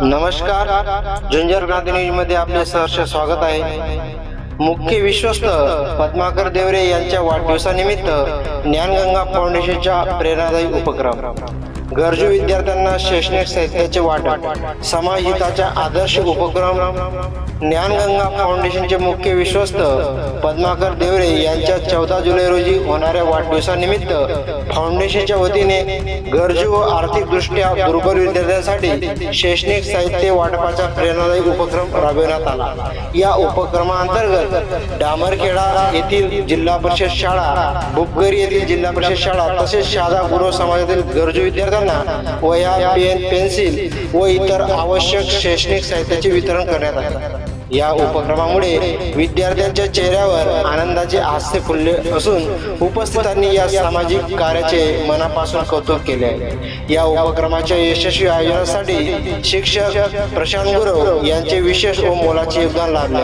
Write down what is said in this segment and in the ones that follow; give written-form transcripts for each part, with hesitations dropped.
नमस्कार, झुंजार क्रांती न्यूज मध्ये आपले सहर्ष स्वागत आहे। मुख्य विश्वस्त पद्माकर देवरे यांच्या वाढदिवसानिमित्त ज्ञानगंगा फाउंडेशनचा प्रेरणादायी उपक्रम, गरजू विद्यार्थ्यांना शैक्षणिक साहित्याचे वाटप, समाज हिताचा आदर्श उपक्रम। ज्ञानगंगा फाउंडेशनचे मुख्य विश्वस्त पद्माकर देवरे यांच्या 14 जुलै रोजी होणाऱ्या वाढदिवसानिमित्त फाउंडेशनच्या वतीने गरजू व आर्थिकदृष्ट्या दुर्बल विद्यार्थ्यांसाठी शैक्षणिक साहित्य वाटपाचा प्रेरणादायी उपक्रम राबविण्यात आला। या उपक्रमाअंतर्गत डामरखेडा येथील जिल्हा परिषद शाळा, बुपगरी येथील जिल्हा परिषद शाळा तसेच शादा गुरव समाजातील गरजू विद्यार्थ्यांना वह्या, पेन, पेन्सिल व इतर आवश्यक शैक्षणिक साहित्याचे वितरण करण्यात आले। या उपक्रमामुळे विद्यार्थ्यांच्या चेहऱ्यावर आनंदाचे हास्य फुलले असून उपस्थितांनी या सामाजिक कार्याचे मनापासून कौतुक केले आहे। या उपक्रमाच्या यशस्वी आयोजनासाठी शिक्षक प्रशांत गुरव यांचे विशेष व मोलाचे योगदान लाभले।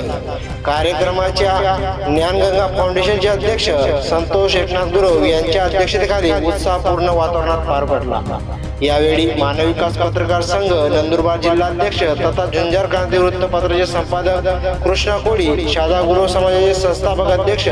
कार्यक्रमाच्या ज्ञानगंगा फाउंडेशनचे अध्यक्ष संतोष एकनाथ गुरव यांच्या अध्यक्षतेखाली उत्साहपूर्ण वातावरणात पार पडला। यावेळी मानव विकास पत्रकार संघ नंदुरबार जिल्हाध्यक्ष तथा झुंजार क्रांती वृत्तपत्राचे संपादक कृष्णा कोळी, शादा गुरव समाजाचे संस्थापक अध्यक्ष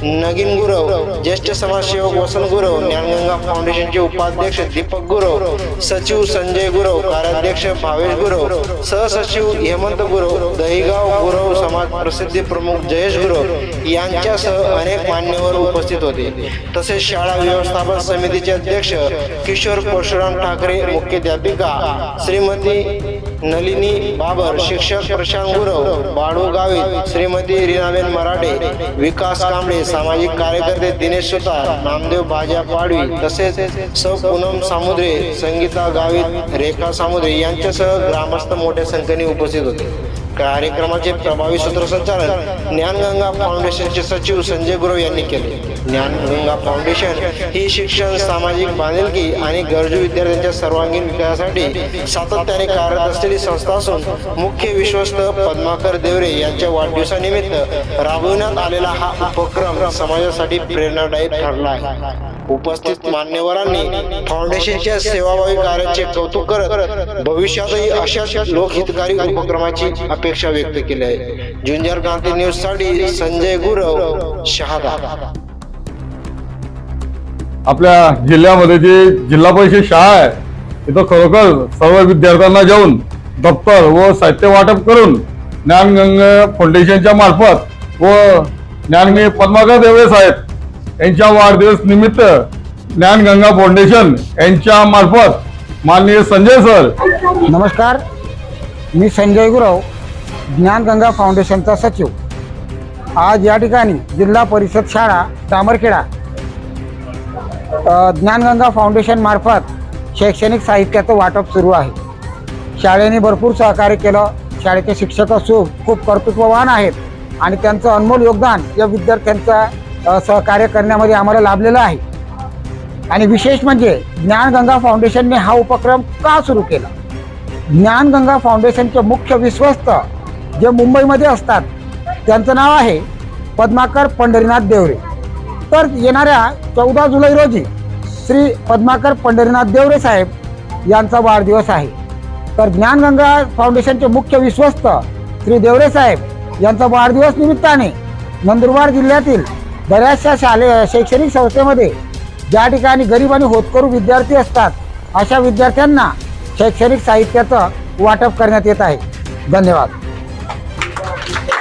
नगीन गुरव, ज्येष्ठ समाजसेवक वसंत गुरव, ज्ञानगंगा फाउंडेशनचे उपाध्यक्ष दीपक गुरव, सचिव संजय गुरव, कार्याध्यक्ष भावेश गुरव, सहसचिव हेमंत गुरव, दहीगाव गुरव समाज प्रसिद्धी प्रमुख जयेश गुरव यांच्यासह अनेक मान्यवर उपस्थित होते। तसेच शाळा व्यवस्थापन समितीचे अध्यक्ष किशोर परशुराम ठाकरे, मुख्याध्यापिका श्रीमती नलिनी बाबर, शिक्षक प्रशांत गुरव, बाळू गावित, श्रीमती रीनाबेन मराठे, विकास कांबळे, सामाजिक कार्यकर्ते दिनेश सुतार, नामदेव भाज्या पाडवी तसेच सौ पूनम सामुद्रे, संगीता गावित, रेखा सामुद्रे यांच्यासह ग्रामस्थ मोठ्या संख्येने उपस्थित होते। कार्यक्रमाचे प्रभावी सूत्रसंचालन ज्ञानगंगा फाउंडेशनचे सचिव संजय गुरव यांनी केले। ज्ञानगंगा फाउंडेशन ही शिक्षण, सामाजिक बांधिलकी आणि गरजू विद्यार्थ्यांच्या सर्वांगीण विकासासाठी सातत्याने कार्यरत असलेली संस्था असून मुख्य विश्वस्त पद्माकर देवरे यांच्या वाढदिवसानिमित्त राबविण्यात आलेला हा उपक्रम समाजासाठी प्रेरणादायी ठरला आहे। उपस्थित मान्यवरांनी फाउंडेशनच्या सेवाभावी कार्याचे कौतुक करत भविष्यातही अशाच लोकहितकारी उपक्रमाची अपेक्षा व्यक्त केली आहे। झुंजार क्रांती न्यूज साठी संजय गुरव, शहादा। आपल्या जिल्ह्यामध्ये जी जिल्हा परिषद शाळा आहे तिथं खरोखर सर्व विद्यार्थ्यांना जाऊन दप्तर व साहित्य वाटप करून ज्ञानगंगा फाउंडेशनच्या मार्फत व ज्ञानगंगा पद्माकर देवरे साहेब यांच्या वाढदिवस निमित्त ज्ञानगंगा फाउंडेशन यांच्या मार्फत माननीय संजय सर। नमस्कार, मी संजय गुरव, ज्ञानगंगा फाउंडेशनचा सचिव। आज या ठिकाणी जिल्हा परिषद शाळा डामरखेडा ज्ञानगंगा फाउंडेशन मार्फत शैक्षणिक साहित्याचं वाटप सुरू आहे। शाळेने भरपूर सहकार्य केलं। शाळेचे शिक्षक खूप कर्तृत्ववान आहेत आणि त्यांचं अनमोल योगदान या विद्यार्थ्यांचा सहकार्य करण्यामध्ये आम्हाला लाभलेलं आहे। आणि विशेष म्हणजे ज्ञानगंगा फाउंडेशनने हा उपक्रम का सुरू केला? ज्ञानगंगा फाउंडेशनचे मुख्य विश्वस्त जे मुंबईमध्ये असतात त्यांचं नाव आहे पद्माकर पंढरीनाथ देवरे। तर येणाऱ्या 14 जुलै रोजी श्री पद्माकर पंढरीनाथ देवरे साहेब यांचा वाढदिवस आहे। तर ज्ञानगंगा फाउंडेशनचे मुख्य विश्वस्त श्री देवरे साहेब यांचा वाढदिवस निमित्ताने नंदुरबार जिल्ह्यातील बऱ्याचशा शैक्षणिक संस्थेमध्ये ज्या ठिकाणी गरीब आणि होतकरू विद्यार्थी असतात अशा विद्यार्थ्यांना शैक्षणिक साहित्याचं वाटप करण्यात येत आहे। धन्यवाद।